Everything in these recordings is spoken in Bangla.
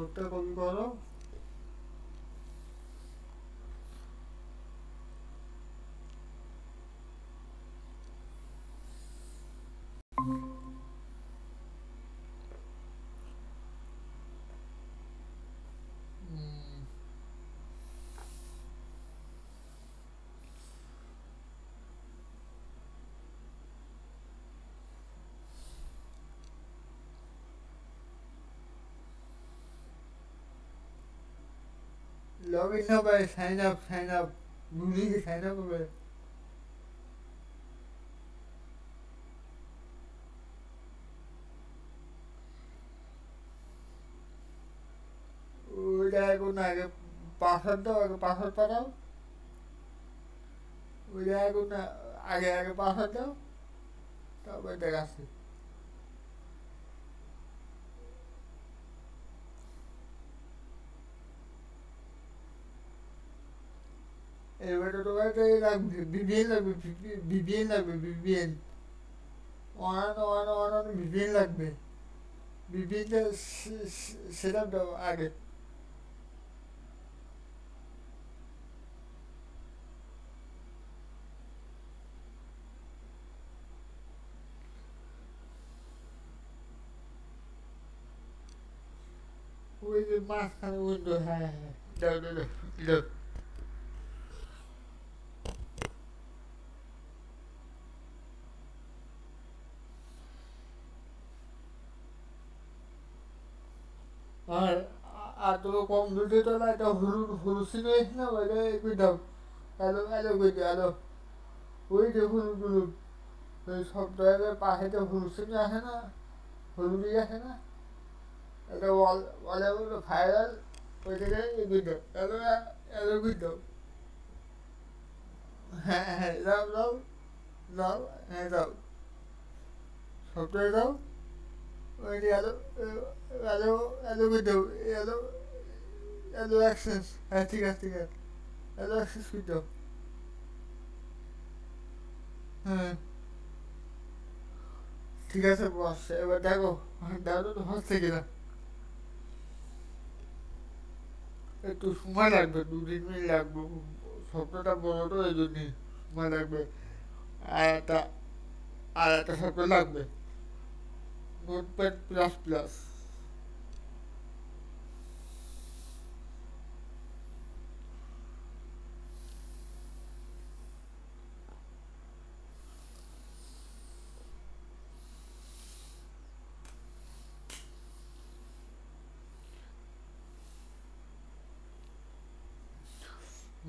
গ্রুপটা কপি করো। লগ ইন হবে, সাইন আপ ভুলে গিয়ে সাইন আপ হবে। ওইটা এখন আগে পাসওয়ার্ড দাও, আগে পাসওয়ার্ড পাঠাও। ওইটা এখন আগে আগে পাসওয়ার্ড দাও, তারপরে দেখাচ্ছি। এবারে তোমার লাগবে বিবিএন, লাগবে বিবিএন, লাগবে বিবিএন, ওয়ান বিবিএন লাগবে। বিবিএনটা সেট আপ দাও আগে। ওই যে মাঝখানে উইন্ডো, হ্যাঁ হ্যাঁ, দাও দাও দাও দাও। আর আর তোমার কম্পিউটার তো না, একটা হলুদ হলুদ সিন হয়েছে না, ওইটা কই দাও। হ্যালো হ্যালো কই দাও, হ্যালো। ওই যে হলুদ হলুদ, ওই সফটওয়্যারের পাশে তো হলুদ সিন আসে না, হলুদই আসে না, একটা ওয়ালে বললো ভাইরাল, ওই থেকে কই দাও, হ্যালো হ্যালো কই দাও। হ্যাঁ হ্যাঁ, দাও দাও দাও, হ্যাঁ দাও, সফটওয়্যার দাও। ওই যে হ্যালো হ্যালো হ্যালো কই দাও, হ্যালো হ্যালো অ্যাক্সেস, হ্যাঁ ঠিক আছে ঠিক আছে, হ্যালো অ্যাক্সেস কই দাও। হ্যাঁ ঠিক আছে বস, এবার দেখো, দেখো তো হচ্ছে কিনা। একটু সময় লাগবে, 2-3 মিনিট লাগবে, সপ্তাহটা বড় তো এই জন্যই সময় লাগবে। আর একটা আর একটা সপ্তাহ লাগবে, notepad plus plus.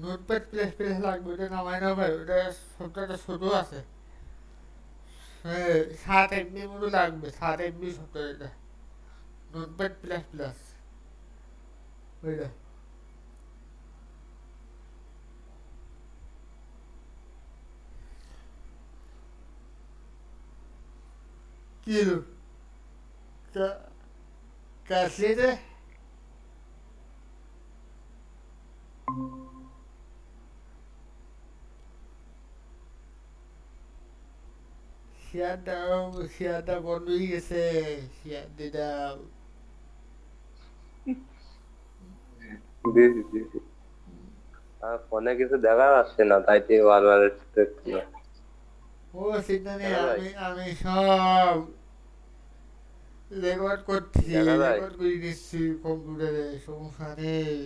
Notepad plus plus লাগবে, ওটা নামাই না ভাই, ওটা সপ্তাহটা ছোট আছে। হ্যাঁ 7 MB মতো লাগবে, 7 MB সপ্তাহটা, নোটপ্যাড প্লাস প্লাস ওইটা। কি হলো? কাশিতে শেয়ার দাও, শেয়ারটা বন্ধ হয়ে গেছে, শেয়ার দিয়ে দাও। দিয়েছি দিয়েছি। আর ফোনে কিছু দেখা যাচ্ছে না, তাই তুই বারবার দেখছি না। ও চিন্তা নেই, দেখা যায়? আমি আমি সব রেকর্ড করছি, দেখা যায়? রেকর্ড করে নিচ্ছি কম্পিউটারে, সমস্যা নেই।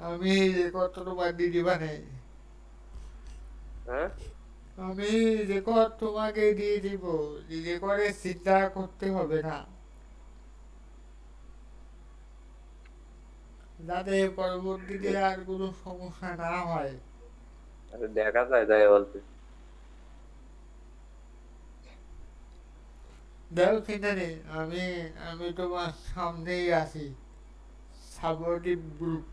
আমি রেকর্ড তোমার দিয়ে দিবা নেই, হ্যাঁ? আমি রেকর্ড তোমাকে দিয়ে দিব, রেকর্ডের চিন্তা করতে হবে না, যাতে পরবর্তীতে আর কোনো সমস্যা না হয়। আরে দেখা যায়, তাই বলতে। দেখো চিন্তা নেই, আমি আমি তোমার সামনেই আছি, সাপোর্টিভ গ্রুপ।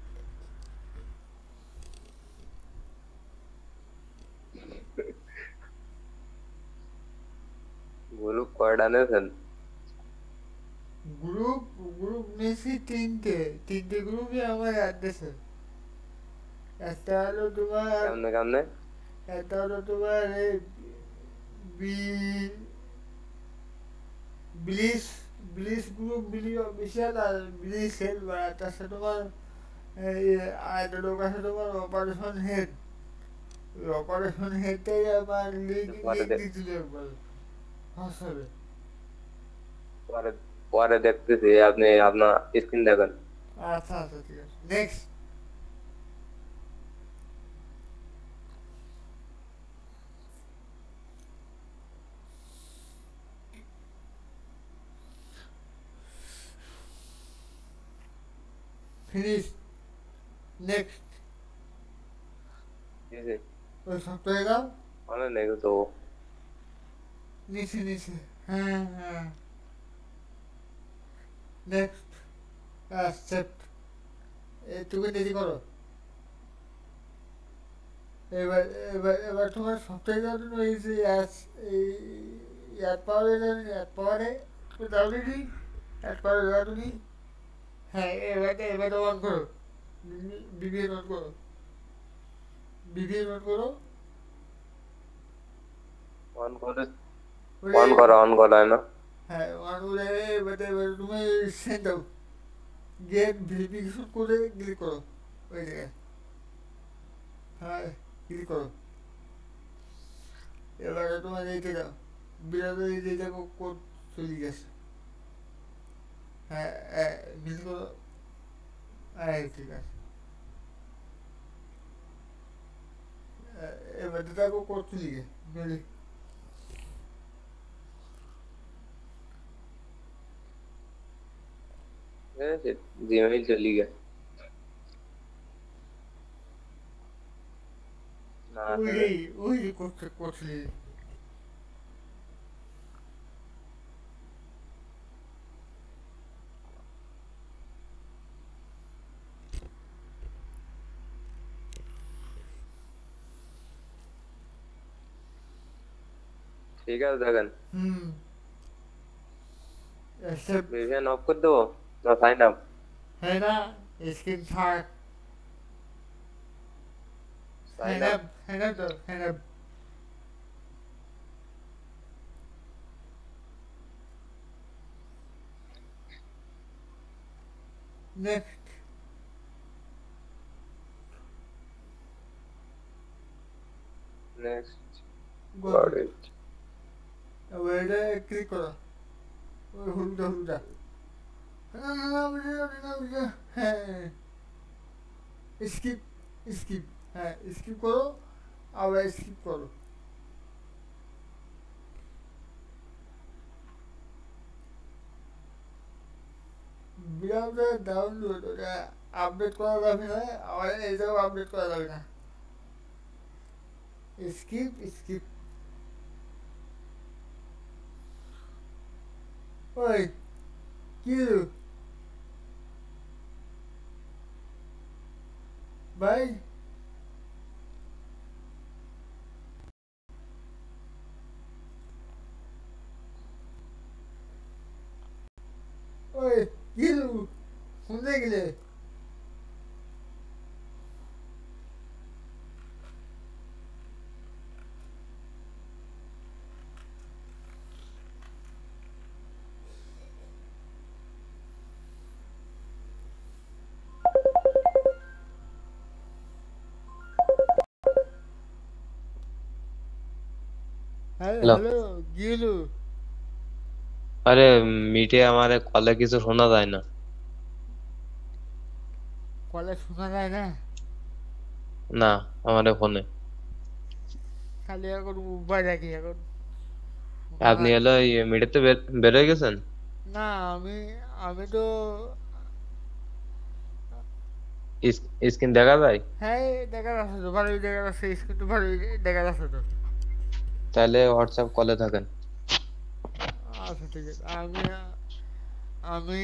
গ্রুপ কয়টা নেছেন? গ্রুপ গ্রুপ নিয়েছি তিনটে, তিনটে গ্রুপই আমার অ্যাড্রেসে। একটা হলো তোমার, কেমনে কেমনে? একটা হলো তোমার এই বি ব্লিস ব্লিচ গ্রুপ বিশাল আর ব্লিচ হেড তার সাথে তোমার এই আর লোক আছে তোমার অপারেশন হেড। অপারেশন হেডটাই আমার লিঙ্ক পরে লিঙ্ক দিচ্ছিল একবার হোয়াটসঅ্যাপে। পরে পরে দেখতেছি, আপনি আপনার স্ক্রিন দেখেন। আচ্ছা আচ্ছা ঠিক আছে নেক্সট। ফিনিশ। নেক্সট। জি জি, ওই সপ্তাহে দাও। মনে নেই তো। নিচে নিচে। হ্যাঁ হ্যাঁ। নেক্সট। অ্যাকসেপ্ট। এটুকু দেরি করো। এবার এবার তোমার সপ্তাহে দাও জন্য এই যে অ্যাড পাওয়ারে দাও দিদি। অ্যাড পাওয়ারে দাও তুমি। হ্যাঁ এবার অন করো। বিবিএন অন করো। বিবিএন অন করো। অন করে, ওরে অন করা হয় না। হ্যাঁ অন করে এবার তুমি সেন্ড দাও। গেট ভেরিফিকেশন করে ক্লিক করো ওই জায়গায়। হ্যাঁ ক্লিক করো। এবারে তোমার এইটা দাও। বিরাটের এই যে কোড চলে গেছে। হ্যাঁ মিল করো। হ্যাঁ ঠিক আছে। এবার দেখো কোড চলে গেছে। জিমেইল চলে গেছে না আসলে। ওই যে কোড চলে গেছে। ঠিক আছে দেখেন, হুম অ্যাকসেপ্ট। ভিপিএন অফ করে দেবো না সাইন আপ? হ্যাঁ না স্ক্রিন থাক। Sign up. হ্যান্ড আপ দাও hand up. Next. Next. Got got it. It. এবার এটা ক্লিক করো। ওই হলুদা হলুদা। হ্যাঁ স্কিপ। স্কিপ। হ্যাঁ স্কিপ করো। আবার স্কিপ করো। ব্রাউজার ডাউনলোড ওটা আপডেট করা যাবে না। আবার এটাও আপডেট করা যাবে না। Skip skip. ওই কি হলো? ভাই ওই কি হলো? শুনতে গেলে হ্যালো হ্যালো। হ্যালো কি হলো? আরে মিটে আমার কলে কিছু শোনা যায় না। কলে শোনা যায় না। না, আমার ফোনে। খালি এখন উপায় রাখি এখন শোনা আপনি যায়। হলো মিটেতে বের হয়ে গেছেন? না আমি আমি তো স্ক্রিন দেখা যায়? হ্যাঁ দেখা যাচ্ছে তো ভালোই দেখা যাচ্ছে স্ক্রিন তো ভালোই দেখা যাচ্ছে তো। তাহলে হোয়াটসঅ্যাপ কলে থাকেন। আচ্ছা ঠিক আছে। আমি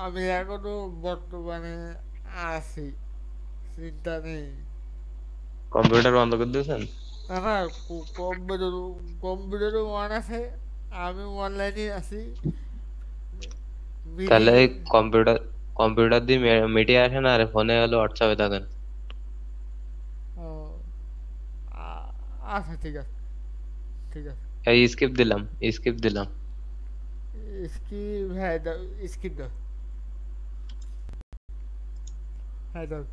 আমি এখনো বর্তমানে আছি। চিন্তা নেই। কম্পিউটার বন্ধ করে দিয়েছেন? না না কম্পিউটার কম্পিউটারও অন আছে। আমি অনলাইনে আছি। তাহলে মিটিং। এই কম্পিউটার দিয়ে মিটে আসেন আর ফোনে হলো হোয়াটসঅ্যাপে থাকেন। ও আচ্ছা ঠিক আছে ঠিক আছে। এই স্কিপ দিলাম, স্কিপ দিলাম। স্কিপ, হ্যাঁ দাও, স্কিপ দাও, হ্যাঁ দাও।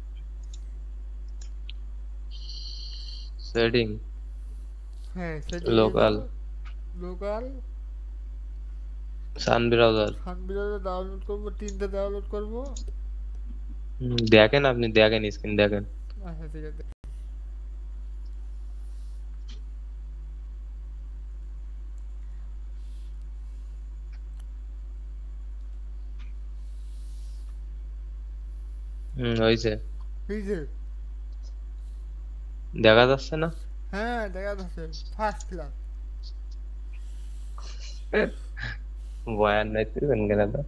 সেটিং, হ্যাঁ সেটিংয়ে লোকাল, যাও, লোকাল, সান ব্রাউজার। সান ব্রাউজার ডাউনলোড করবো, 3টা ডাউনলোড করবো। দেখেন, আপনি দেখেন, স্ক্রিন দেখেন। আচ্ছা ঠিক আছে। হয়েছে। ঠিক আছে, দেখা যাচ্ছে না? হ্যাঁ দেখা যাচ্ছে, ফার্স্ট ক্লাস। বয়ান নাইতেছেন কেন তো?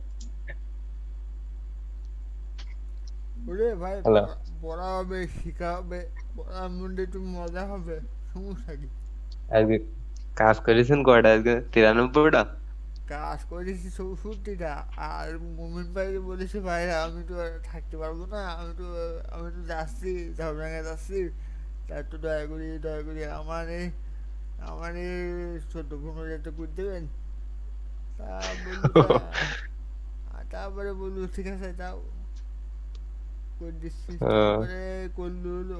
ওরে ভাই হ্যালো, পড়া হবে, শিখা হবে, পড়ার মধ্যে একটু মজা হবে, সমস্যা কি? আজকে কাজ করেছেন কয়টা? আজকে 93টা। কাজ করেছি 64টা। আর মোমেন ভাই বলেছে ভাইরা আমি তো আর থাকতে পারবো না, আমি তো যাচ্ছি, ঝাউডাঙ্গা যাচ্ছি, তা একটু দয়া করি আমার এই 14-15 হাজার করে দেবেন। তা বললু তারপরে বললু ঠিক আছে তাও করে দিচ্ছি। তারপরে করলু হলো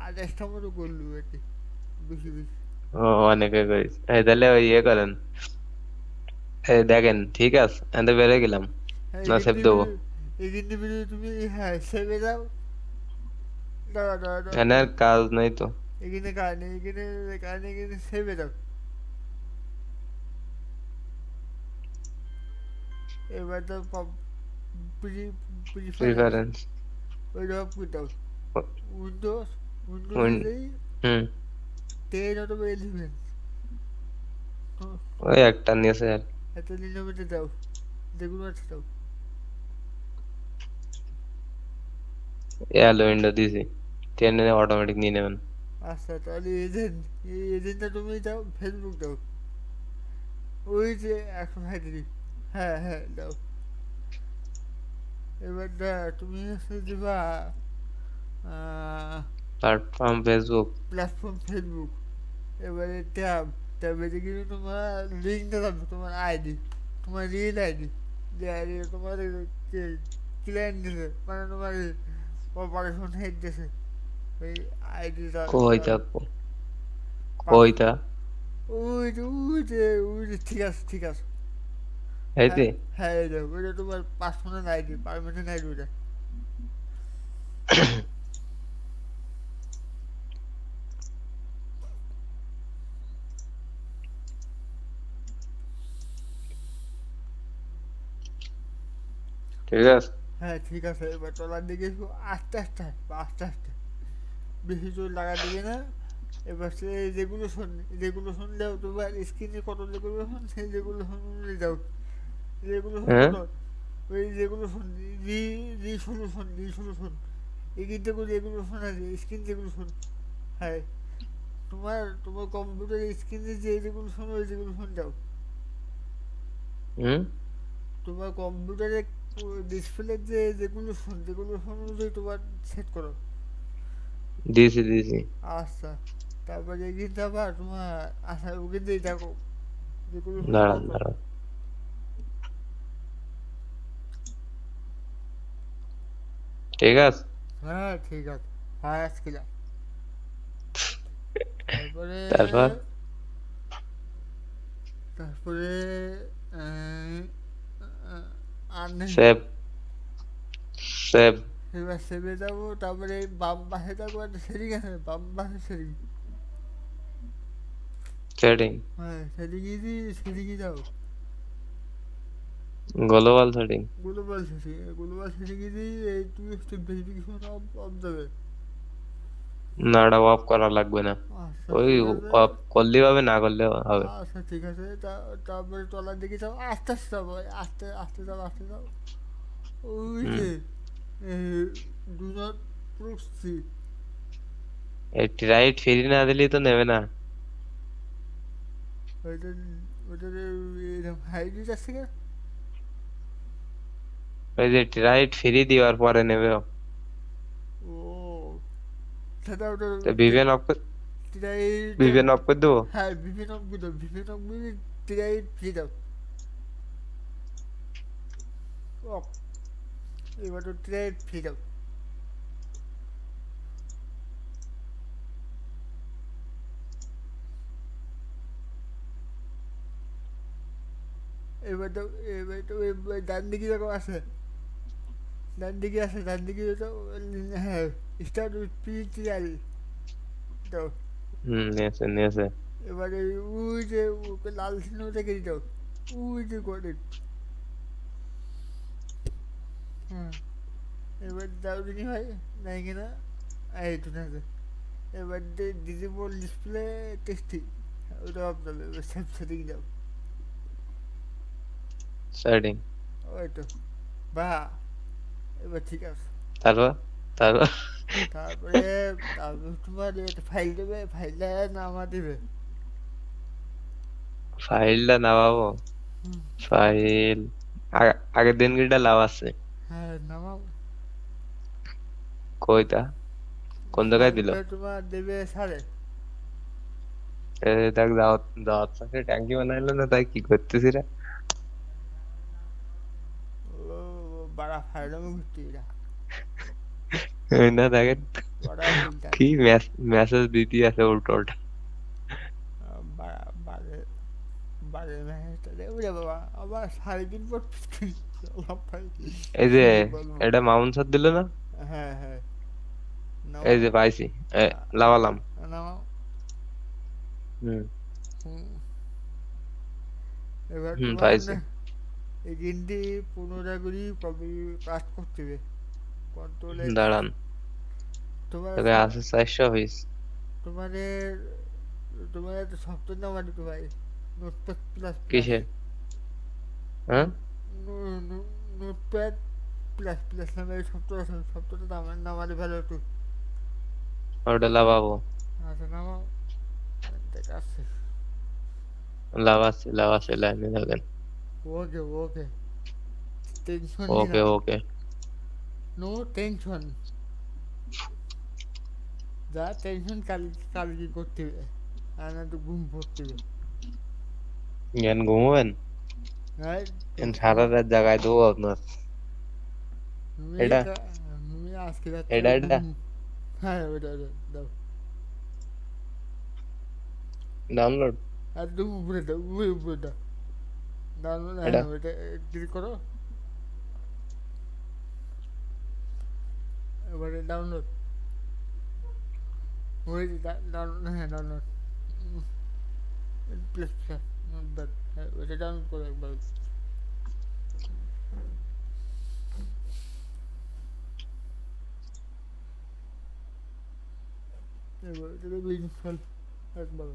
আড়াইশটা মতো করলু আর কি, বেশি বেশি। অনেকে করেছে। তাহলে ওই ইয়ে করেন, এই দেখেন, ঠিক আছে, এতে বেড়ে গেলাম হ্যাঁ না, সেভ দেবো। এই কিন্তু তুমি, হ্যাঁ সেভে যাও। দাঁড়া, এনে আর কাজ নাই তো। এখানে কাজ নেই, এখানে সেভে যাও। এবার তো প্রিফারেন্স প্রিফারেন্স। ওই রকম করে দাও। উইন্ডোজ উইন্ডোজে যেই হুম, 10 অথবা 11, ওই একটা নিয়েছে আর। এত নিলামে দাও, যেগুলো আছে দাও। এলো উইন্ডো দিছি, 10 অটোমেটিক নিয়ে নেবেন। আচ্ছা তাহলে এজেন্টটা তুমি দাও, ফেসবুক দাও, ওই যে 135। হ্যাঁ হ্যাঁ দাও। এবার তুমি হচ্ছে দিবা প্ল্যাটফর্ম ফেসবুক। Platform Facebook. এবারে ট্যাবে কিন্তু তোমার লিঙ্কটা থাকবে, তোমার আইডি, তোমার রিয়েল আইডি, যে আইডি তোমার ক্লায়েন্ট দিছে, মানে তোমার অপারেশন হেড দিছে, ওই আইডিটা কই তোমার থাকবো, পাস। কইতা ওই যে ঠিক আছে। হ্যাঁ এইতে। হ্যাঁ, ওইটা তোমার পার্সোনাল আইডি, পারমানেন্ট আইডি ওইটা। ঠিক আছে। হ্যাঁ ঠিক আছে, এবার তলার দিকে একটু আস্তে আস্তে হাঁটবে, আস্তে আস্তে, বেশি জোর লাগা দিবে না। এবার সে রেগুলেশন দাও, তোমার স্ক্রিনে কত রেগুলেশন, সেই রেগুলেশন অনুযায়ী দাও। রেগুলেশন হ্যাঁ, কত? ওই রেগুলেশন, রিসolution, এই কিন্তু রেগুলেশন আছে, স্ক্রিন রেগুলেশন। হ্যাঁ, তোমার কম্পিউটারের স্ক্রিনে যে রেগুলেশন, ওই রেগুলেশন দাও। হুম, তোমার কম্পিউটারের ডিসপ্লে যে রেগুলেশন অনুযায়ী তোমার সেট করো। দিছি। আচ্ছা, তারপরে কিন্তু আবার তোমার, আচ্ছা ওকে দিয়ে দেখো রেগুলেশন দাঁড়ান কত। দাঁড়ান, ঠিক আছে। হ্যাঁ ঠিক আছে, হ্যাঁ আজকে তারপরে তারপর তারপরে আর নেই। সেভ, সেভ এবার সেভে যাবো, তারপরে বাম পাশে যাবো, একটা সেটিং আছে, বাম পাশে সেটিং। সেটিং, হ্যাঁ সেটিংয়ে যাও। Global setting. গ্লোবাল সেটিংয়ে দিয়ে এই তুমি ভেরিফিকেশন অফ দেবে। না, ওটা অফ করা লাগবে না, আচ্ছা ওই ঠিক আছে। অফ করলেই হবে, না করলেও হবে। আচ্ছা ঠিক আছে, তারপরে তলার দিকে যাও, আস্তে আস্তে যাবো, আস্তে যাও। ওই হুম, যে ডু নট প্রক্সি, এই রাইট ফ্রি না দিলেই তো নেবে না। ওইটা ওইটা এরকম হাইব্রিড আছে না। ওই যে রাইট ফ্রি দেওয়ার পরে নেবে। ও সেটা ওটা তো ভিপিএন অফ, ট্রাইটা। ভিপিএন অফ করে দেবো। হ্যাঁ, বিভিন্ন অঙ্ক দাও, বিভিন্ন অঙ্ক ট্রাই ফ্রি দাও। অফ। এবার তো ট্রেড ফ্রিডম। এবার তো এবার ডান দিকে যখন আসে, ডান দিকে আসে, ডান দিকে তো হ্যাঁ, স্টার্ট উইথ পিটিআর তো। নিয়েছে নিয়েছে। এবারে ওই যে ওকে লাল চিহ্ন দেখে দিত, ওই যে করে। হুম। এবার দাও দিনি ভাই, নাই কিনা এই তো না। এবার ডিজিবল ডিসপ্লে টেস্টি, ওটা অফ যাবে। এবার সেভ সেটিং দাও। সেটিং। ওই তো বা, এবার ঠিক আছে। তারপর তারপর তারপরে তারপরে তোমার একটা ফাইল দেবে, ফাইলটা নামা দিবে। ফাইলটা নামাবো। হুম। ফাইল আগের দিন কিটা লাভ আছে? হ্যাঁ নামাও। কইতা কোন জায়গায় দিল? ফাইলটা তোমার দেবে সারে। দেখ দাওয়াত দাওয়াত সাথে ট্যাঙ্কি বানাইলো না, তাই কি করতেছি রে? ও বাড়া ফাইল আমি ঘুরতে এরা এই না দেখেন বড়া ফিল্টার। কি মেসেজ দিতে আছে উল্টো উল্টা। বাড়া বাড়ে বাড়ে ম্যাচটা রে ওরে বাবা, আবার 3.5 পর লাভ ভাই। এই যে কি বলবো। এটা মামুন স্যার দিল না? হ্যাঁ হ্যাঁ এই নামাও। যে পাইছি। লাভালাম। নামাও। হুম হুম। এবার হুম তোমার পাইছি। এই গেমটি পুনরাগরি কবি কাজ করতে হবে। Control x. দাঁড়ান, তোমার তোকে আছে 400 পিস। তোমাদের তোমার একটা সফটওয়্যার নাম আছে তো ভাই, নোটপ্যাড প্লাস প্লাস। কিসের? হ্যাঁ নোটপ্যাড প্লাস প্লাস নামে সফটওয়্যার আছে, সফটওয়্যারটা নাম আছে ভালো একটু। ওটা লাভাবো। আচ্ছা নামাও। দেখ আছে। লাভ আছে লাইনে থাকেন। ওকে ওকে, টেনশন নি ওকে না, ওকে। No tension. যা টেনশন কাল, কাল কি করতে হবে, আর না তো ঘুম পড়তে হবে। জ্ঞান ঘুমোবেন? হ্যাঁ সারা রাত জাগায় দেবো আপনার। তুমি এটা তুমি আজকে রাত্রে এটা ঘুম। এটা হ্যাঁ ওটা ওটা দাও। ডাউনলোড। একদম উপরে দাও, উপরে উপরে দাও। দাও এটা হ্যাঁ ওটা ক্লিক করো। এবারে ডাউনলোড হয়েছে। ডাউনলোড হ্যাঁ ডাউনলোড প্লাস প্লাস নোটপ্যাড, হ্যাঁ ওটা ডাউনলোড করো একবার। এবার এটা ইনস্টল একবার।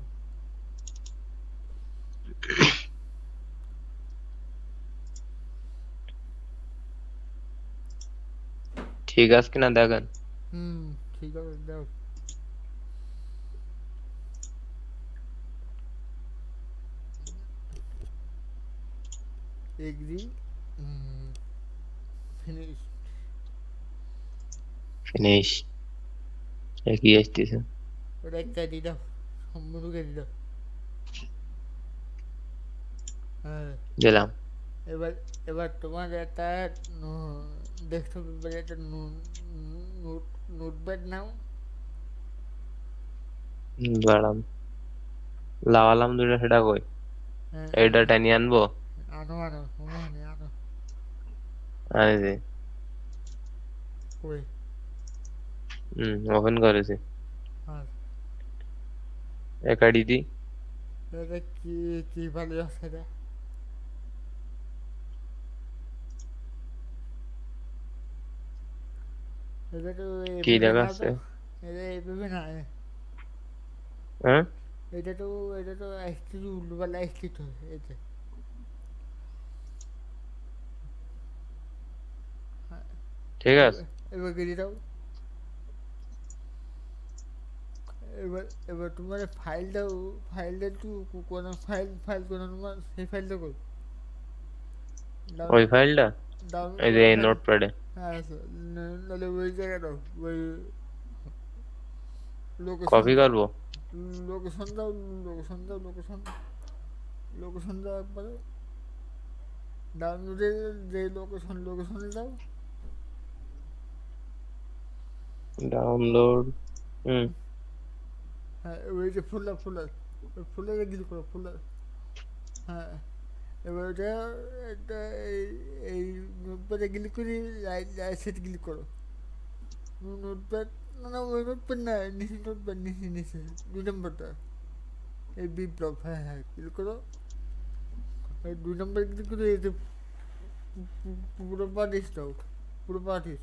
ঠিক আছে কিনা দেখেন। হুম ঠিক আছে দাও। এগ্রি। ফিনিশ। ফিনিশ। কি আসতেছে? ওটা কেটে দাও, সম্পূর্ণ কেটে দাও। হ্যাঁ দিলাম। এবার এবার তোমার একটা ডেস্কটপ এবারে একটা নোটপ্যাড নাও। দাঁড়ান, লাভালাম দুটো, সেটা কই? হ্যাঁ এইটা টানি আনবো। আনো আনো ওখানে আনো। আনিছি। কই? ওপেন করেছি। আর একা দিদি। এটা কি, কি ভালো আছে এটা? এটা তো কি এভাবে নাও তো, দেখাচ্ছে? এটা এভাবে না। হ্যাঁ এটা তো, এটা তো আসছে উল্টোপাল্টা আসছে তো এতে। হ্যাঁ, ঠিক আছে। এবার এবার কেটে দাও। এবার এবার তোমার ফাইলটাও, ফাইলটা একটু কোনো ফাইল, ফাইল কোনো তোমার সেই ফাইলটা কই? ওই ডাউনলোড, ফাইলটা ডাউনলোড এই যে করা এই ফাইল। নোটপ্যাডে। হ্যাঁ আছে। নাহলে ওই জায়গাটাও ওই লোকেশন কপি দাও, করবো। লোকেশন দাও, লোকেশন দাও, লোকেশন, লোকেশন দাও একবারে। ডাউনলোডের যে লোকেশনে যাও। ডাউনলোড। হুম। হ্যাঁ ওই যে ফুলার ওই ফুলারে ক্লিক করো ফুলার। হ্যাঁ এবার ওটা একটা এই নোটপ্যাডে ক্লিক করে সেট ক্লিক করো। নোটপ্যাড না না ওই নোটপ্যাড না নিচে 2 নম্বরটা এই বিপ্লব। হ্যাঁ হ্যাঁ ক্লিক করো। 2 নম্বর ক্লিক করে এই যে পুরো পার্টিস দাও। পুরো পার্টিস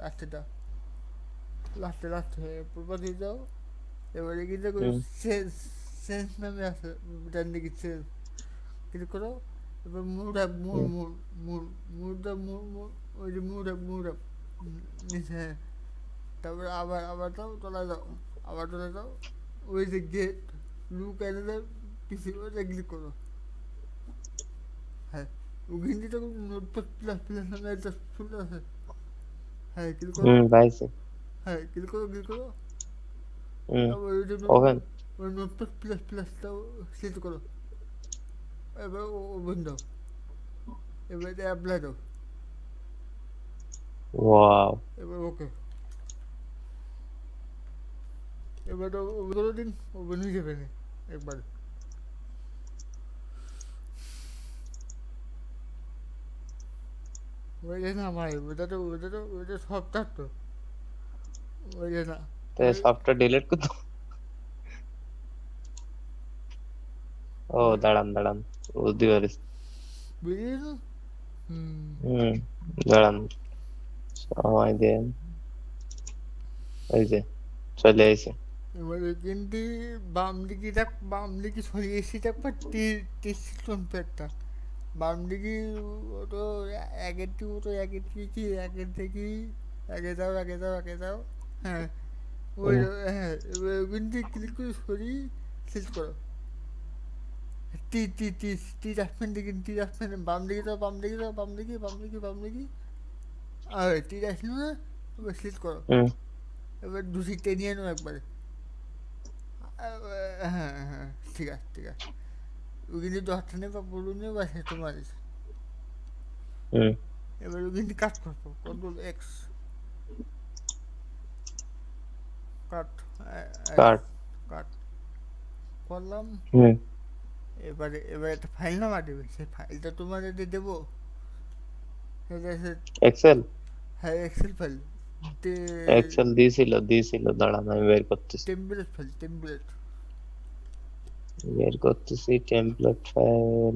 লাস্টে পুরো পার্টিস দাও। এবারে কি দেখো হুম। সেন্স নামে আছে ডান দিকে সেন্স ক্লিক করো। এবার হুম। ওই যে মুড আপ নিচে। হ্যাঁ তারপরে আবার যাও আবার চলে যাও। ওই যে গেট লুক অ্যান্ড পিসি ওটা ক্লিক করো। হ্যাঁ ওখানে তো নোটপ্যাড প্লাস নামে একটা ফুল আছে। হ্যাঁ ক্লিক করো। পাইছি। হ্যাঁ ক্লিক করো। হুম। আবার ওই যে ওভেন। ওই নোটপ্যাড প্লাসটাও সিলেক্ট করো। এবার ওপেন দাও। এবার অ্যাপ্লাই দাও। ওয়াও। এবার ওকে। এবার ওগুলো দিন ওপেন হয়ে যাবে না একবার। ওই যে না ভাই ওটা সফটওয়্যার তো। ওই যে না তো ওই সফটওয়্যার ডিলিট করতে। ও ওই দাঁড়ান বুঝতে পারিস। বুঝলি তো? হুম। হুম। দাঁড়ান, সময় দেন। এই যে চলে আইছে। এবার কিন্তু বাম দিকে সরিয়ে এসে দেখবা টিস্টোন প্যাডটা বাম দিকে। ওটা একের থেকে আগে যাও। হ্যাঁ ওই হুম। হ্যাঁ এবার ওখান থেকে ক্লিক করে সরিয়ে সিলেক্ট করো। টি রাখবেন বাম দিকে আর টি রাখলো না। এবার সিলেক্ট করো। হুম। এবার দুটি টেনে আনো একবারে। হ্যাঁ ঠিক আছে ওখানে 10টা নেবা বলুন বা সে তোমার ইচ্ছা। হুম। এবার ওখানে কাট করবো Ctrl+X কাট কাট। কাট করলাম। হুম। এবার একটা ফাইল নামা দেবে সেই ফাইলটা তোমার দেবো। সেটা এক্সেল। হ্যাঁ এক্সেল ফাইল এক্সেল দিয়েছিল দাঁড়ান আমি বের করতেছি। টেমপ্লেট বের করতেছি টেমপ্লেট ফাইল।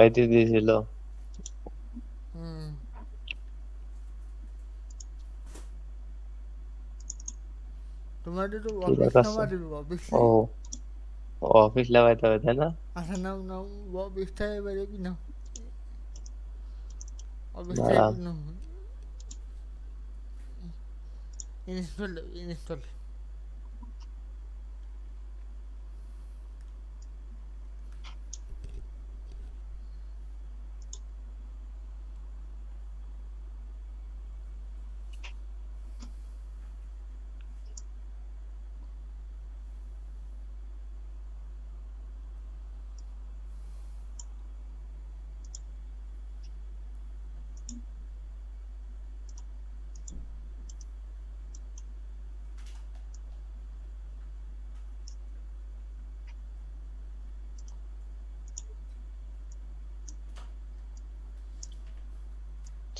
আইতে দিয়েছিল। হুম তোমার তো কি অফিস দেখাচ্ছে? নামা দেবে অফিস ও, অফিস লাগাইতে হবে তাই না? আচ্ছা নাও অফিসটা এবারে কি নাও অফিসটা দাঁড়ান। নাও ইনস্টল।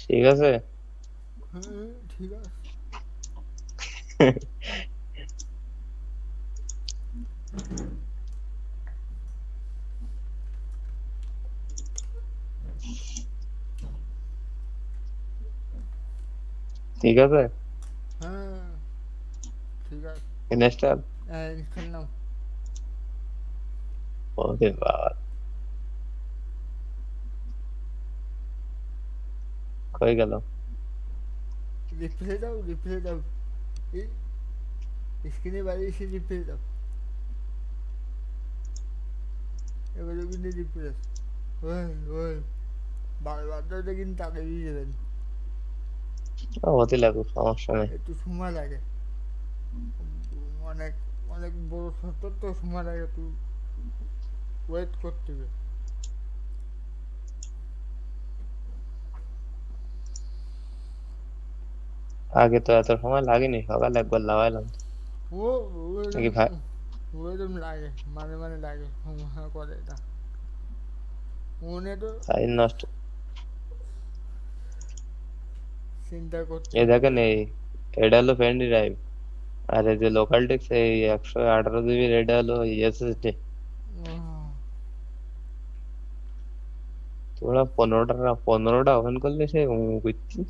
ঠিক আছে। হ্যাঁ ঠিক আছে। ঠিক আছে। হ্যাঁ ঠিক আছে। ইনস্টল। হ্যাঁ ইনস্টল নাও। ওরে বাবা, কই গেল? রিপ্লে দাও স্ক্রিনে বাইরে এসে রিপ্লে দাও। এবার ওখানে রিপ্লেস ওই বারবার তো কিন্তু আগে দিয়ে যাবেন। হতে লাগুক, সমস্যা নেই। একটু সময় লাগে অনেক অনেক বড় সত্তর তো সময় লাগে একটু ওয়েট করতে হবে। আগে তো এত সময় লাগেনি, সকালে একবার লাগাইলাম। ও নাকি ওইরকম ভাই ওইরকম লাগে, মানে মানে লাগে, সমস্যা করে এটা মনে তো সাইজ নষ্ট। চিন্তা করতে এই হবে। দেখেন এটা হলো পেন ড্রাইভ, আর এই যে লোকাল টেক্স এই 118 জিবি, এটা হলো এসএসডি। উম, তোরা 15টা ওপেন করলে সে বুঝছি।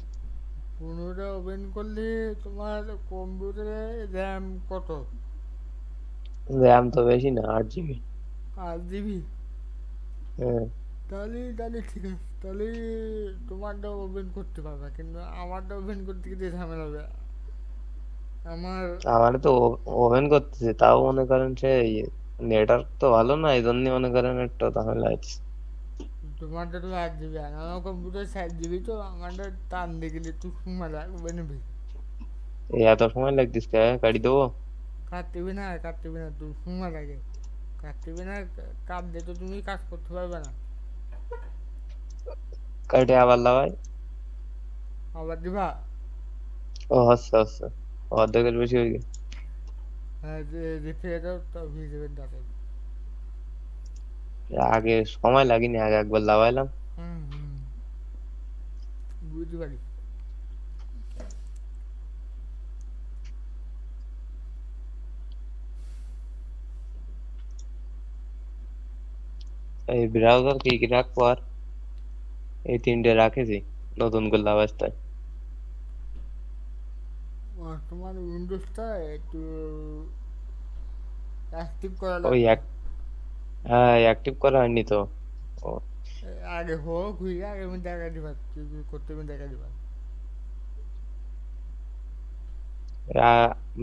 15টা ওপেন করলে তোমার কম্পিউটারে র্যাম কত? র্যাম তো বেশি না, 8 জিবি। 8 জিবি? হ্যাঁ। তাহলে তাহলে ঠিক আছে, তাহলে তোমারটা ওপেন করতে পারবে, কিন্তু আমারটা ওপেন করতে গিয়ে ঝামেলা হবে আমার। আমার তো ওপেন করতেছি, তাও মনে করেন সে নেটওয়ার্ক তো ভালো না, এই জন্য মনে করেন একটু ঝামেলা আছে। তোমারটা তো 8 জিবি, আর আমার কম্পিউটার 7 জিবি, তো আমারটা টান দিয়ে গেলে একটু সময় লাগবে নেবে। এই এত সময় লাগতেছে, কাটি দেবো। কাটতেবে না, তুমি সময় লাগে। কাটতেবে না, কাট দিয়ে তো তুমি কাজ করতে পারবে না। কাটে আবার লাগাই। আবার দিবা? ও হচ্ছে হচ্ছে, অর্ধেকের বেশি হয়ে গেছে। হ্যাঁ, যে রেখে দাও তো ভিজবে দাঁড়াই। আগে সময় লাগেনি, আগে একবার লাগাইলাম। হুম হুম, বুঝতে পারি। এই ব্রাউজার কি রাখবো আর, এই 3টে রাখেছি নতুন করে লাগাইতে। তোমার উইন্ডোজটা একটু অ্যাক্টিভ করা ওই লাগবে। এক, হ্যাঁ অ্যাক্টিভ করা হয়নি তো। ও, আগে হোক, হয়ে আগে আমি দেখা দিবা, কি কি করতে আমি দেখা দিবা।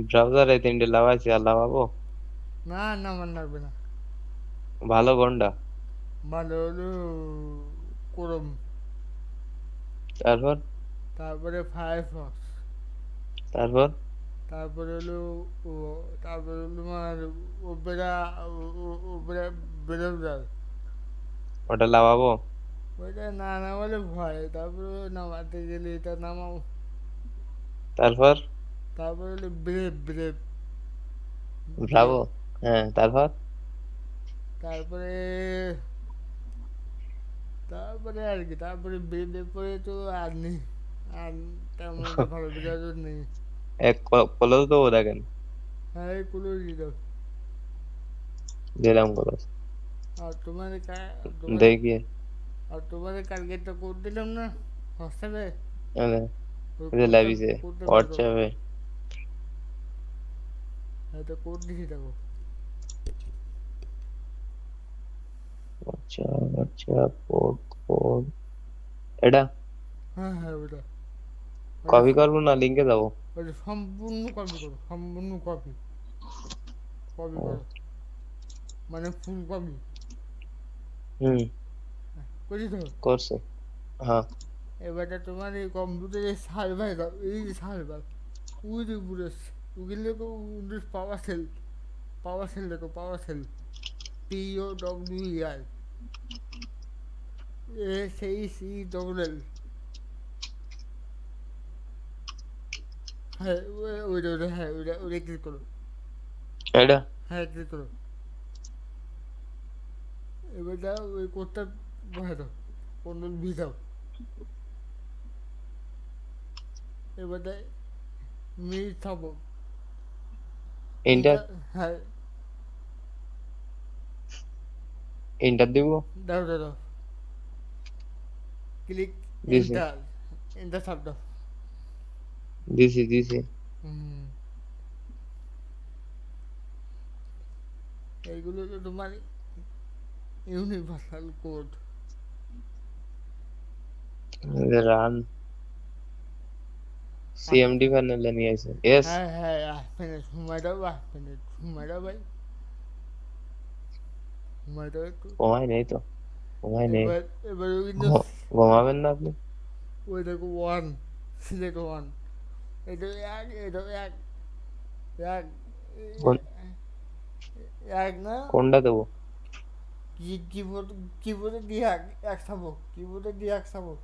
ব্রাউজার এই 3টে লাগাইছি, আর লাগাবো। না না, আমার লাগবে না। ভালো কোনটা? ভালো হলো ক্রোম, তারপর? তারপরে ফায়ারফক্স, তারপর? তারপরে হলো ও, তারপরে হলো তোমার ওপেরা, ওপেরা ব্রাউজার। ওটা লাগাবো। ওইটা না নামালে ভয়, তারপরে নামাতে গেলে এটা নামাও। তারপর? তারপরে হলো ব্রেভ, ব্রেভ, ব্রেভ। ব্রাভো। হ্যাঁ তারপর? তারপরে তারপরে আর কি, তারপরে ব্রেভের পরে তো আর নেই, আর তেমন একটা ভালো ব্রাউজার নেই। এক কলজ দেবো দেখেন, হ্যাঁ, এগুলো দিয়ে দাও। দিলাম কলজ। আর তোমার দেখি। আর তোমাদের কালকে একটা কোড দিলাম না হোয়াটসঅ্যাপে, ওই এই যে কোডটা লাভিছে কোডটা বের করো। হোয়াটসঅ্যাপে। হয়তো কোড দিছি দেখো। হোয়াটসঅ্যাপ কোড, কোড এটা হ্যাঁ হ্যাঁ, ওটা ওটা কপি করবো না লিঙ্কে যাবো? ওটা সম্পূর্ণ কপি করো, সম্পূর্ণ কপি, কপি ও, করো, মানে ফুল কপি। হুম, বুঝি তো? করছে। হ্যাঁ। এবারটা তোমার এই কম্পিউটারের সার্ভার দাও, এই যে সার্ভার, ওই যে পুরো ওগুলো দেখো, উইন্ডোজ পাওয়ার সেল, পাওয়ার সেল দেখো, পাওয়ার সেল, POWER, SACEEL। হ্যাঁ, ওইটা ওইটা, হ্যাঁ ওইটা ওইটা ক্লিক করো। এটা হ্যাঁ, ক্লিক করো। এবারটা ওই কোডটা বসাই দাও, Ctrl V দাও। এবারটা মিনিট থামো। ইন্টার, ইন্টার, হ্যাঁ, ইন্টার দিব। দাও দাও দাও, ক্লিক দিছি, এন্টার, এন্টার চাপ দাও। দিছি। হুম, এইগুলো তো তোমার ইউনিভার্সাল কোড। রান সিএমডি প্যানেলে নিয়ে আসে, এস। হ্যাঁ হ্যাঁ, 8 মিনিট সময় দাও, 8 মিনিট সময় দাও ভাই, সময় দাও একটু। ঘুমাই নেই তো, ঘুমাই নেই। এবার এবার কিন্তু ঘুমাবেন না আপনি? ওই দেখো ওয়ান, সিলেক্ট ওয়ান, এটা এক, এটা এক, এক, কোন- এক না, কোনটা দেবো? কিবোর্ড, কিবোর্ডে দিয়ে এক, এক থামো, কিবোর্ডে দিয়ে এক থামো,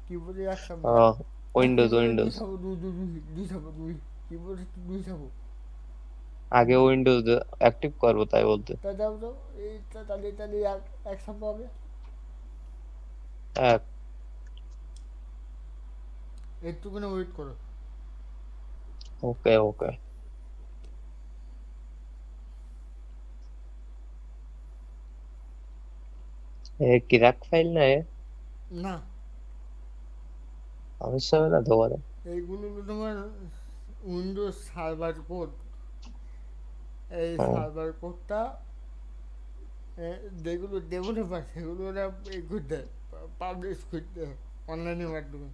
কিবোর্ডে এক থামো। আহ, উইন্ডোজ কিবোর্ডে দুই উইন্ডোজ ছাপো, দুই ছাপো, কিবোর্ডে দুই ছাপো। আগে উইন্ডোজ অ্যাক্টিভ করবো তাই বলতে। তা যাও যাও, তাহলে তাহলে এক ছাপো হবে। এক। একটুখানি ওয়েট করো। ওকে ওকে। ক্র্যাক ফাইল না না, সমস্যা হবে না তো বলো। এইগুলো হলো তোমার উইন্ডোজ সার্ভার কোড। এই ও, সার্ভার কোডটা যেগুলো ডেভেলপার সেগুলো ওরা করতে পাবলিশ করতে অনলাইনের মাধ্যমে।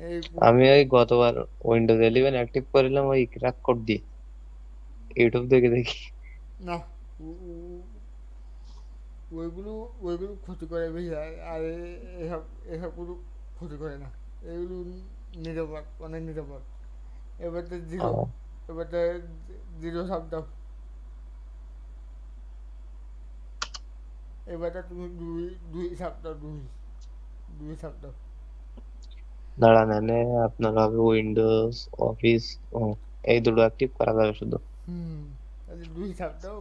এই আমি ওই গতবার উইন্ডোজ 11 অ্যাক্টিভ করিলাম ওই ক্র্যাক কোড দিয়ে, ইউটিউব দেখে দেখি। না, ওইগুলো ওইগুলো ক্ষতি করে বেশি, আর এসব এসবগুলো ক্ষতি করে না। এগুলো নিরাপদ, অনেক নিরাপদ। এবারটা জিরো, ও, এবারটা জিরো সাপ দাও। এবারটা তুমি দুই দুই সাপ দাও, দুই সাপ দাও। দাঁড়ান এনে আপনার হবে উইন্ডোজ অফিস। ও, এই দুটো অ্যাক্টিভ করা যাবে শুধু। হুম, তাহলে দুই সাপ দাও।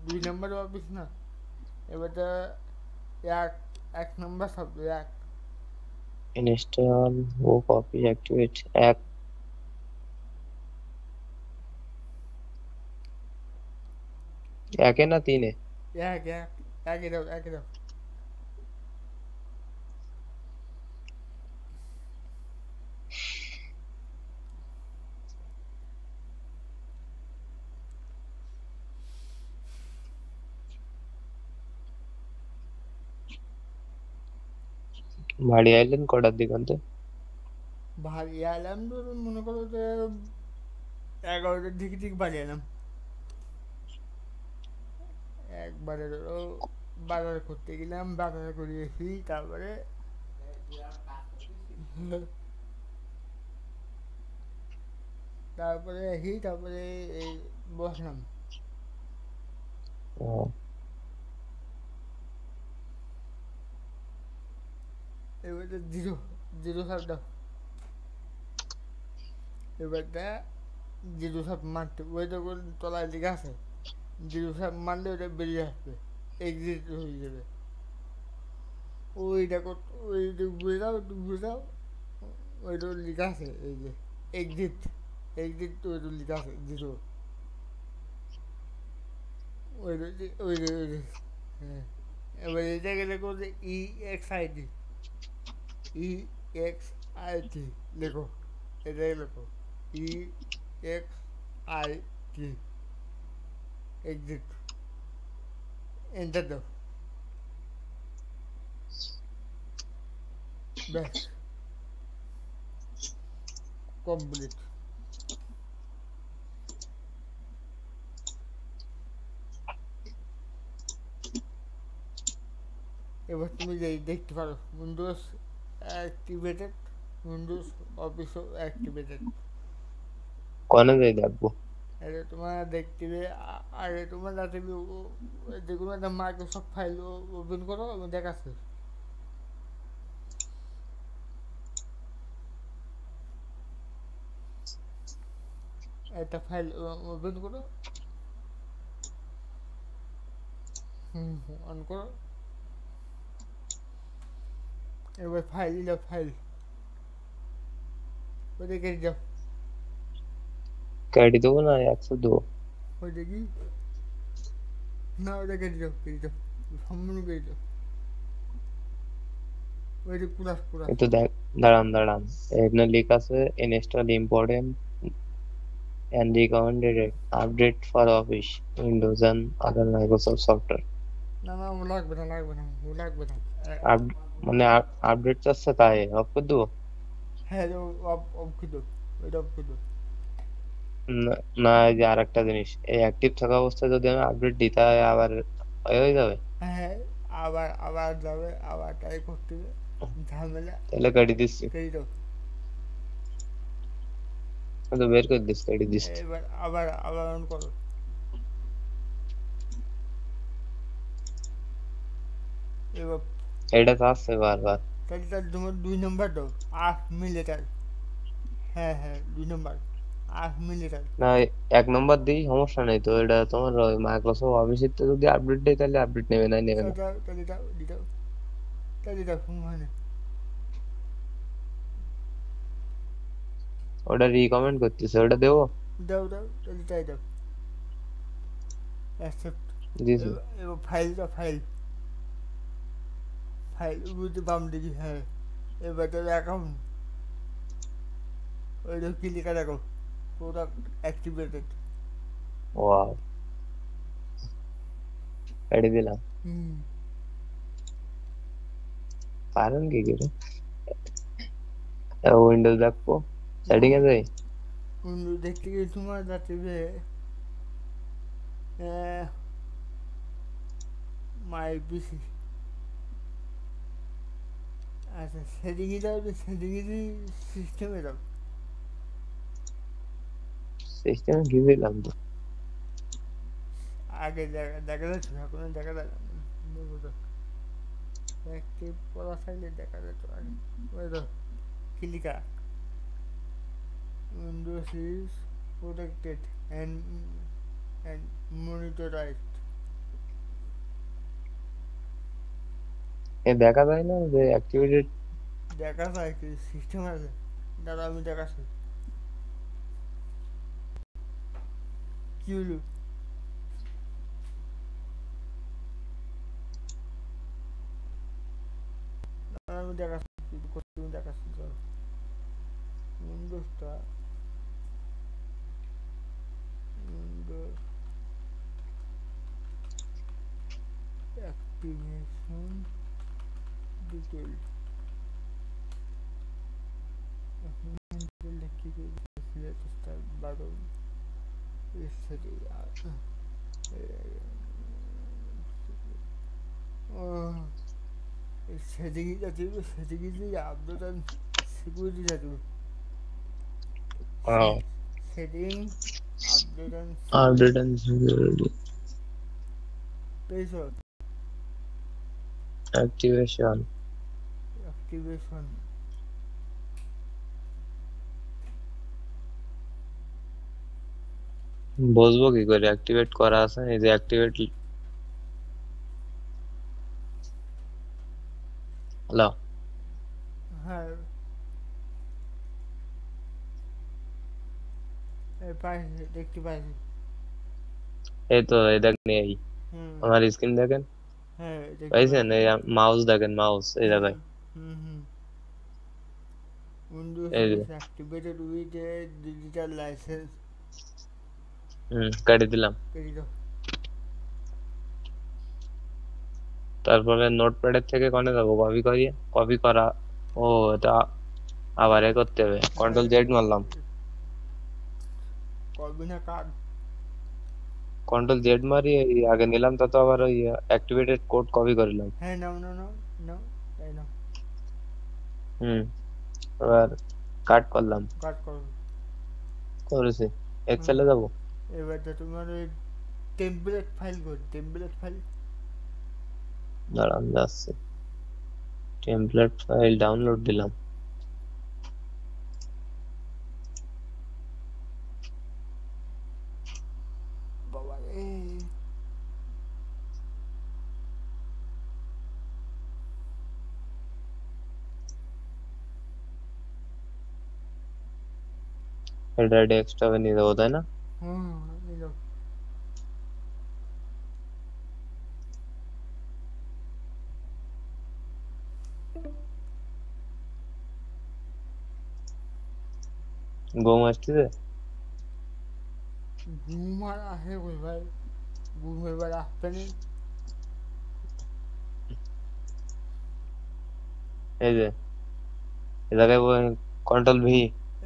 দুই নাম্বার অফিস না, এবারটা এক এক নাম্বার শব্দ এক। ইনস্টল ও কপি অ্যাক্টিভেট এক। একে না তিনে? এক এক একে দাও, একে দাও। বাড়ি আইলেন কটার দিকে? ভারী এলাম ধরুন, মনে করো যে 11টার দিকে ঠিক বাড়ি এলাম। একবারে ধরো বাজার করতে গেলাম, বাজার করে এসি, তারপরে তারপরে এসি, তারপরে এই বসলাম। ও, এবারে জিরো, জিরো সাপ দাও। এবারটা জিরো সাপ মারতে, ওই যখন তলায় দিকে আছে, জিরো সাপ মারলে ওটা বেরিয়ে আসবে, এক্সিট হয়ে যাবে। ওইটা ওইটা বুঝাও, একটু বুঝাও। ওইটা লেখা আছে, এই যে এক্সিট, এক্সিট ওইটা লেখা আছে জিরো। ওইটা ওইটা ওইটা, হ্যাঁ। এবার এটাকে লেখো যে EXIT, EXIT লেখো, এটাই লেখো EXIT, এক্সিট। এন্টার দাও, ব্যাস কমপ্লিট। এবার তুমি দেখতে পারো Windows activated, Windows office activated. কনে যাই দেখবো? এটা তোমার দেখতে হবে। আরে তোমার যাতে যেগুলো একটা মাইক্রোসফট ফাইল ওপেন করো, আমি দেখাচ্ছি। একটা ফাইল ওপেন করো, অন করো। এবার ফাইল দাও, ফাইল ওই দেখে যাও। কেটে দেবো না 100 দেবো? ওই দেখি, না ওটা কেটে যাও, কেটে যাও, সম্পূর্ণ কেটে যাও। ওই যে পুরাস পুরাস। একটু দেখ, দাঁড়ান দাঁড়ান, এখানে লেখা আছে install important and recommended update for Office, Windows and other Microsoft software. না না, ও লাগবে না, লাগবে না, ও লাগবে না। আপ মানে আপডেট চাচ্ছে তাই অফ করে দেবো? হ্যাঁ, অফ অফ করে দাও, ওইটা অফ করে দাও। না না, এই যে আরেকটা জিনিস, এই অ্যাক্টিভ থাকা অবস্থায় যদি আমি আপডেট দিই তাহলে আবার হয়ে যাবে? হ্যাঁ, আবার আবার যাবে, আবার ট্রাই করতে হবে, ঝামেলা। তাহলে কেটে দিচ্ছি, কেটে দাও। তো বের করে দিচ্ছি, কেটে দিচ্ছি। এবার আবার আবার অন করো। এবার এটা চাচ্ছে বারবার। তাহলে তোমার 2 নম্বর দাও, 8 মিলিটার। হ্যাঁ হ্যাঁ, 2 নম্বর, 8 মিলিটার। না, 1 নম্বর দিই, সমস্যা নেই তো। এটা তোমার মাইক্রোসফট অফিসের তো যদি আপডেট দেয় তাহলে আপডেট নেবে না, নেবে না। তাহলে দাও, দিদাও, তাহলে দাও, হয় না। ওটা রিকমেন্ড করতেছে, ওটা দেবো। দাও দাও, তাহলে তাই দাও, অ্যাকসেপ্ট। দিয়েছি। এবার ফাইল দাও, ফাইল, ফাইল বুঝতে বাম দিকে, হ্যাঁ। এবার তোর অ্যাকাউন্ট, ওইটা ক্লিক রাখো, প্রোডাক্ট অ্যাক্টিভেটেড। ওয়াও, এটি দিলাম। হুম। পারেন কি করে? উইন্ডোজ দেখবো, সেটিং এ যাই। দেখতে গিয়ে তোমার যাচ্ছে যে মাই পিসি, আচ্ছা সেটিংয়ে যাও, সেটিংয়ে সিস্টেমে যাও। সিস্টেমে কি দিলাম তো। আগে দেখা যাচ্ছে, এখন দেখা যায় না। অ্যাক্টিভ করা থাকলে দেখা যেত আগে। ওই তো ক্লিকা, উইন্ডোজ ইজ প্রোটেক্টেড অ্যান্ড মনিটরাইজড। এ দেখা যায় না যে অ্যাক্টিভেটেড? দেখা যায় কি সিস্টেম আছে, দাদা আমি দেখাচ্ছি। কি হলো? দাদা আমি দেখাচ্ছি, তুমি দেখাচ্ছি, চলো। উইন্ডোজটা, উইন্ডোজ অ্যাক্টিভেশন ডিটেল, কি করে বারো এর সাথে সেটিংয়ে যাচ্ছে, সেটিংয়ে দিয়ে আপডেট অ্যান্ড সিকিউরিটি যাচ্ছে, setting update and update security and security, পেয়েছ, অ্যাক্টিভেশন। অ্যাক্টিভেশন। বুঝবো কি করে অ্যাক্টিভেট করা আছে? এই যে অ্যাক্টিভেট, হ্যালো, হ্যাঁ পাইছি, দেখতে পাইছি। এই তো এই দেখেন, এই হুম। আমার স্ক্রিন দেখেন, হ্যাঁ দেখতে পাইছেন? পাইছি। এই মাউস দেখেন, মাউস এই হুম জায়গায়। হুম হুম। উইন্ডোজ এই যে, is activated with a digital licence. কেটে দিলাম। কেটে দাও। তারপরে নোটপ্যাডের থেকে কোনে যাবো? কপি করিয়ে, কপি করা। ও, এটা আবার এ করতে হবে, কন্ট্রোল জেড মারলাম। করবি না কার্ড। কন্ট্রোল জেড মারি, এই আগে নিলাম, তা তো আবার ওই অ্যাক্টিভেটেড কোড কপি করলাম। হ্যাঁ নাও নাও নাও নাও, তাই নাও, হুম, এবার কাট করলাম, কার্ড করো। করেছি। হুম। এক্সেলে যাবো, এবার তো তোমার ওই টেমপ্লেট ফাইল কর, টেমপ্লেট ফাইল। দাঁড়ান যাচ্ছে। টেমপ্লেট ফাইল ডাউনলোড দিলাম। বাবা রে, এটা ডেস্কটপে নিয়ে যাবো, তাই না? হুম এই নাও। ঘুম আসতেছে। ঘুম আর আসে কই ভাই, ঘুম এবার আসতে নেই। এই যে এ জায়গায় কন্ট্রোল ভি।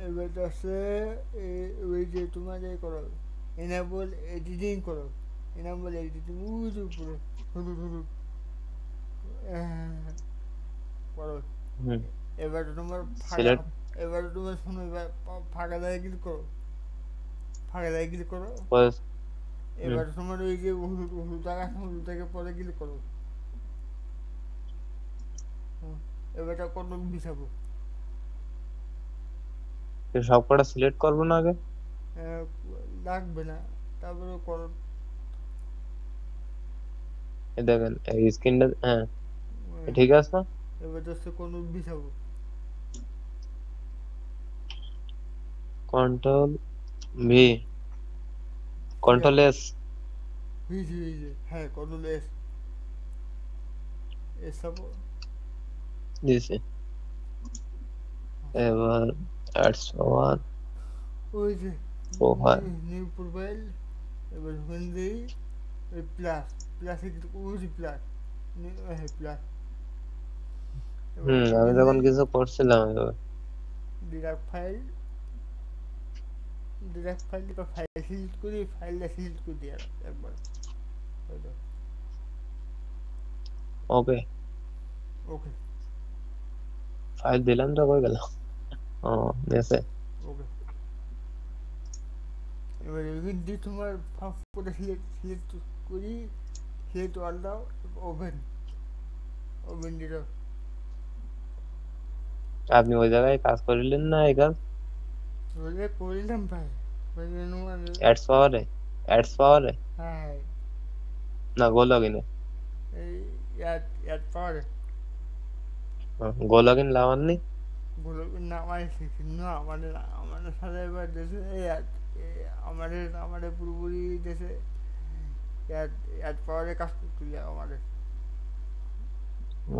এবার আছে ওই যে তোমার এ করো, এনাবল এডিটিং করো, এনাবল এডিটিং ওই যে উপরে হলুদ হলুদ করো। হুম, এবার তোমার ফাঁকা, সিলেক্ট। এবার তোমার শোনো, এবার ফাঁকা জায়গায় ক্লিক করো, ফাঁকা জায়গায় ক্লিক করো। হুম, এবার তোমার ওই যে হলুদ হলুদ জায়গা আছে, হলুদ থেকে পরে ক্লিক করো। হুম। এবার এটা কত বিছাবো? সব কটা সিলেক্ট করবো না আগে? আহ, লাগবে না, তারপরে করো। এই দেখেন এই স্ক্রিনটা, হ্যাঁ আহ, ঠিক আছে না? এবার হচ্ছে কোন বিছাবো? কন্ট্রোল ভি, কন্ট্রোল এস হয়েছে, হ্যাঁ কন্ট্রোল এস, এসব। দিয়েছে। এবার অ্যাডস পাওয়ার, ওই যে প্রোফাইল। নিউ প্রোফাইল, এবার ওখানে দিই ওই প্লাস, প্লাসে ওই যে প্লাস, হ্যাঁ প্লাস, এবার আমি ওখানে তখন দিই কিছু করছিলাম এবার। ডিরাক্ট ফাইল, ডিরাক্ট ফাইল তো ফাইল সিলেক্ট করি, ফাইলটা সিলেক্ট করে দিই আর একবার। ওকে, ওকে ফাইল দিলাম তো কই গেল? ও দিয়েছে। ওকে। এবার ওখান দিয়ে তোমার ফার্স্ট করে সিলেক্ট করি, সিলেক্ট অল দাও, ওভেন, ওভেন দিয়ে দাও। আপনি ওই জায়গায় কাজ করিলেন না এই কাজ? ওটা করলাম ভাই, অ্যাডস পাওয়ারে, অ্যাডস পাওয়ারে হ্যাঁ না গো লগইনে? এই অ্যাড পাওয়ারে গো লগইন লাগাননি? বলো নামাই কিন্তু আমাদের আমাদের সাথে এবার দেশে এই আমাদের আমাদের পুরোপুরি দেশে অ্যাড পাওয়ারে কাজ করতে যায় আমাদের।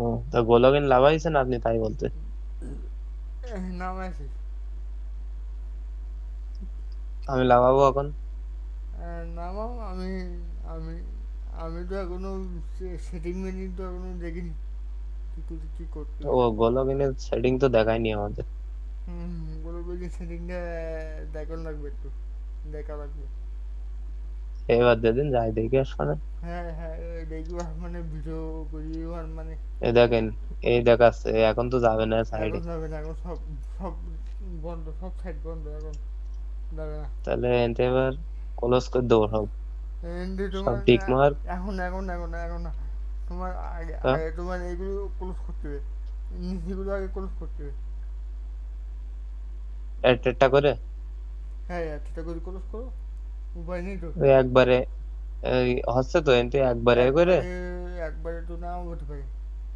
ও তা গো লগইন লাগাইছেন আপনি তাই বলতে? নামাইছি, আমি লাগাবো এখন। নামাও। আমি আমি আমি তো এখনো সেটিং মেটিং তো এখনো দেখিনি কি করতে ও হবে। গো লগইনের সেটিং তো দেখায়নি আমাদের। বলে বলছি সেটিংটা দেখা লাগবে, একটু দেখা লাগবে। এবার যেদিন যাই দেখে আসবে। হ্যাঁ হ্যাঁ দেখি মানে ভিডিও করি আর মানে এই দেখেন, এই দেখাচ্ছে এখন তো যাবে না সাইডে। এখন যাবে না, এখন সব সব বন্ধ, সব সাইড বন্ধ এখন, যাবে না। তাহলে এনতে এবার ক্লোজ করে দেবো সব, এমনি সব তোমার টিক মার্ক। এখন এখন এখন এখন না, তোমার আগে আগে তোমার এগুলো ক্লোজ করতে হবে, নিচেগুলো আগে ক্লোজ করতে হবে। একটা করে হ্যাঁ একটা করে ক্লোজ করো, উপায় নেই তো। ওই একবারে এই হচ্ছে তো এনতে একবারে করে। একবারে, একবারে তো নাও হতে পারে,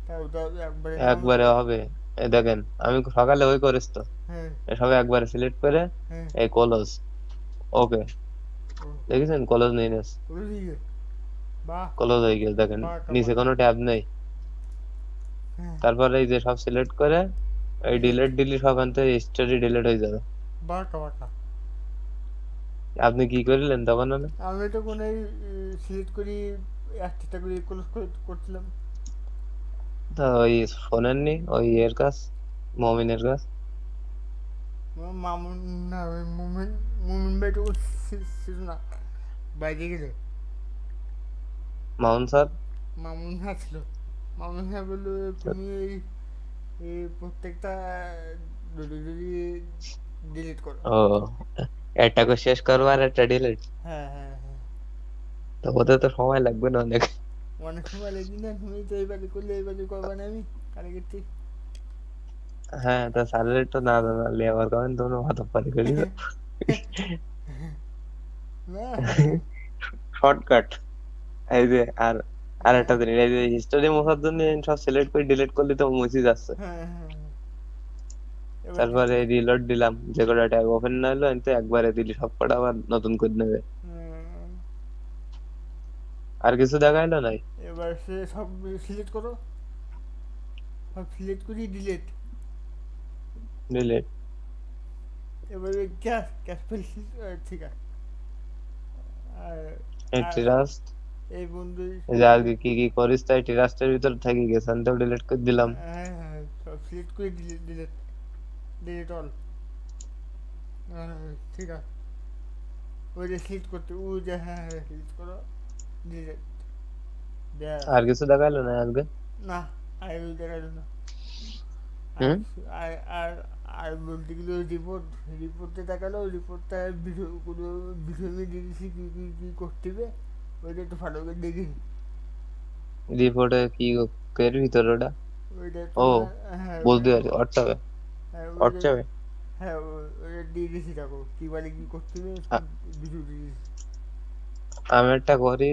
তাও তাও একবারে নাও হতে একবারে পারে। হবে। এই দেখেন আমি সকালে ওই করিস তো, হ্যাঁ সব একবারে সিলেক্ট করে হ্যাঁ এই ক্লোজ। ওকে, ও দেখেছেন ক্লোজ নিয়ে নেস, করে দিয়ে বাহ, ক্লোজ হয়ে গেছে দেখেন। বাঁকা নিচে বাঁকা। কোনো ট্যাব নেই। হ্যাঁ তারপরে এই যে সব সিলেক্ট করে এই ডিলিট, ডিলিট ডিলিট সব আনতে স্টোরি ডিলিট হয়ে যাবে। বাঁকা বাঁকা। আপনি কি করিলেন তখন? আমি তো কোনো সিলেক্ট করি, একটা করে ক্লোজ করছিলাম। তা ওই শোনেননি ওই এর কাজ, মমিনের কাজ? মামুন না, ওই মুমিন, মুমিন ভাই তো ছিল না, বাইরে গেছে। মাউন স্যার? মামুন হ্যাঁ ছিল, মামুন হ্যাঁ বললো তুমি এই এই প্রত্যেকটা যদি যদি ডিলিট করো। ও, একটা করে শেষ করবো আর একটা ডিলিট? হ্যাঁ হ্যাঁ হ্যাঁ, তো ওতে তো সময় লাগবে না অনেক। অনেক সময় লেগে না, তুমি তো এইবারে করলে এইবারে করবা না, আমি কারে গেছি। হ্যাঁ তা স্যারের তো না জানালে আবার কমেন তোমরা ভাত পারি করি না শর্টকাট। এই যে আর আর একটা জিনিস, এই যে স্টোরি মোছার জন্য সব সিলেক্ট করে ডিলিট করলে তো মুছে যাচ্ছে। হ্যাঁ হ্যাঁ হ্যাঁ, এবার ঠিক তারপরে আছে। রিলোড দিলাম, যে কটা ট্যাব ওপেন না হলো এনতে একবারে দিলি সব কটা আবার নতুন করে নেবে। আর কিছু দেখাইলো নাই? এবার সে সব সিলেক্ট করো, সব সিলেক্ট করি ডিলিট। ডিলিট। এবারে ক্যাশ ক্যাশ ফাইল ঠিক আছে। আর এই আর ট্রাস্ট, এই বন্ধু, এই যে আজকে কি কি করিস তাই ট্রাস্টের ভিতর থাকি গেছে, তো ডিলিট করে দিলাম। হ্যাঁ হ্যাঁ সব সিলেক্ট করে ডিলিট ডিলিট, ডিলিট অল। ঠিক আছে, ওই যে সিলেক্ট করতে, ওই যে হ্যাঁ হ্যাঁ সিলেক্ট করো, ডিলিট দেখ। আর কিছু দেখাইলো না আজকে? না আর ওই দেখালো না। আর হুম। আর আর আর বলতে গেলে রিপোর্ট, রিপোর্টে দেখালো, রিপোর্টটা ভিডিও কোনো ভিডিও নিয়ে দিয়েছি কী কী কী করতে হবে, ওইটা একটু ভালো করে দেখিনি। রিপোর্টে কি এর ভিতর ওটা? ওইটা ও তোমার হ্যাঁ বুঝতে পারছি হোয়াটসঅ্যাপে হ্যাঁ ওইটা হোয়াটসঅ্যাপে হ্যাঁ ওইটা দিয়ে দিছি দেখো কি বলে কি করতে হবে আ- ভিডিও দিয়ে দিছি আমি একটা করি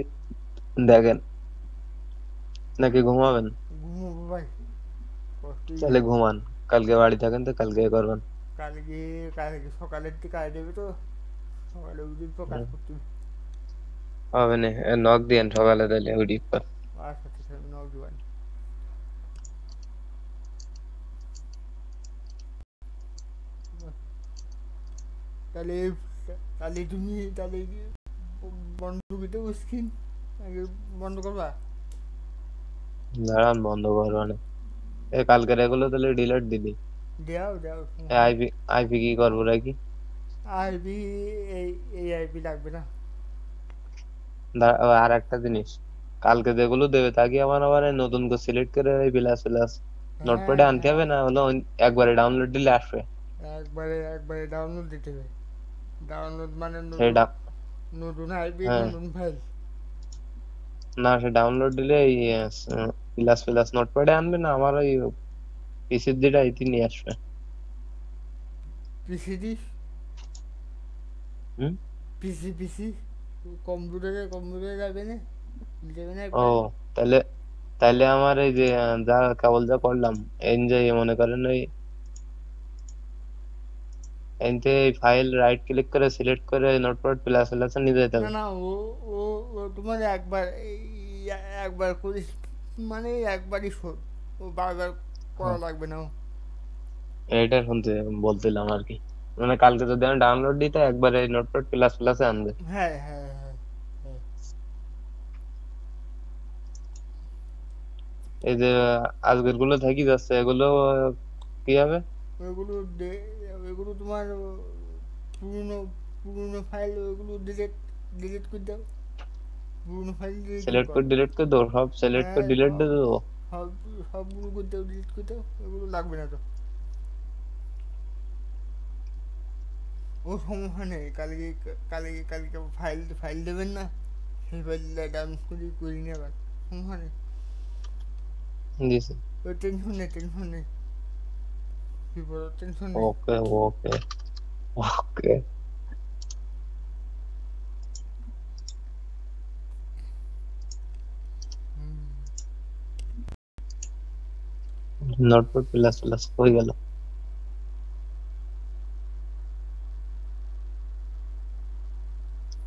দেখেন নাকি ঘুমাবেন ঘুমোবো ভাই কষ্টই তাহলে করে ঘুমান কালকে বাড়ি থাকেন তো কালকে করবেন কালকে কালকে সকালের দিকে কাজ দেবে তো সকালে উঠে তো কাজ হুম, করতে হবে হবে না নক দিয়েন সকালে তাহলে উঠি পর আচ্ছা ঠিক আছে নজওয়ান তাহলে তাহলে তুমি তাহলে বন্ধ করতে স্ক্রিন আগে বন্ধ করবা দাঁড়ান বন্ধ করবানে কালকের এগুলো তাহলে ডিলিট দিলি দেও দেও সমস্যা নেই আইপি আইপি কি করবো নাকি আইবি এই এই আইবি লাগবে না আর একটা জিনিস কালকে যেগুলো দেবে তা কি আমার আবার এই নতুন করে সিলেক্ট করে এই বিলাস বিলাস হ্যাঁ নোটপ্যাডে আনতে হ্যাঁ হবে না হলো একবারে ডাউনলোড দিলে আসবে একবারে একবারে ডাউনলোড দিতে হবে ডাউনলোড মানে নতুন সেটা নতুন আইবি হ্যাঁ নতুন ফাইল না সে ডাউনলোড দিলে এই প্লাস প্লাস নোটপ্যাডে আনবে না আমার ওই পিসির যেটা এটি নিয়ে আসবে পিসি দিস হুম পিসি কম্পিউটারে যাবে না যাবে না ও একবারে তাহলে তাহলে আমার এই যে যা কেবল যা করলাম এনজয় মনে করেন ওই এনতে ফাইল রাইট ক্লিক করে সিলেক্ট করে নোটপ্যাড প্লাস প্লাস নিয়ে যেতে না হবে না ও ও তোমার একবার একবার করিস মানে একবারই শোধ ও বারবার করা হ্যাঁ লাগবে না এইটা শুনতে বলছিলাম আর কি মানে কালকে যদি আমি ডাউনলোড দিই তো একবারে নোটপ্যাড প্লাস প্লাসে আনবে হ্যাঁ হ্যাঁ হ্যাঁ হ্যাঁ এই যে আজকের গুলো থাকি যাচ্ছে এগুলো কি হবে ওইগুলো ওইগুলো তোমার পুরনো পুরনো ফাইল ওইগুলো ডিলিট করে দাও পুরনো ফাইল ডিলিট সিলেক্ট কর করে ডিলিট করে দেবো সব সিলেক্ট করে হ্যাঁ ডিলিট দিয়ে দেবো সব সবগুলো করে দাও ডিলিট করে দাও ওইগুলো লাগবে না তো ও সমস্যা নেই কালকে ফাইল দেবেন না সেই ফাইলটা ডাউনলোড করে নিয়ে আবার সমস্যা নেই দিছি ওই টেনশন নেই কি বলো টেনশন নেই ওকে ওকে ওকে হুম নোটপ্যাড প্লাস প্লাস হয়ে গেল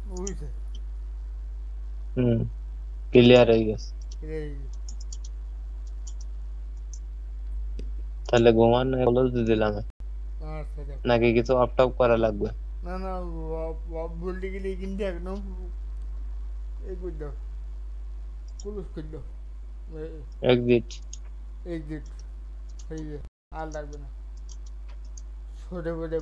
বুঝছে হুম ক্লিয়ার হয়ে গেছে এই তাহলে ঘুমান এগুলো দিয়ে দিলাম আচ্ছা দেখ নাকি কিছু অফ টপ করা লাগবে না না বলতে গেলে কিন্তু একদম এই করে দাও ক্লোজ করে দাও এক্সিট এক্সিট হয়ে আর লাগবে না ছোটো করে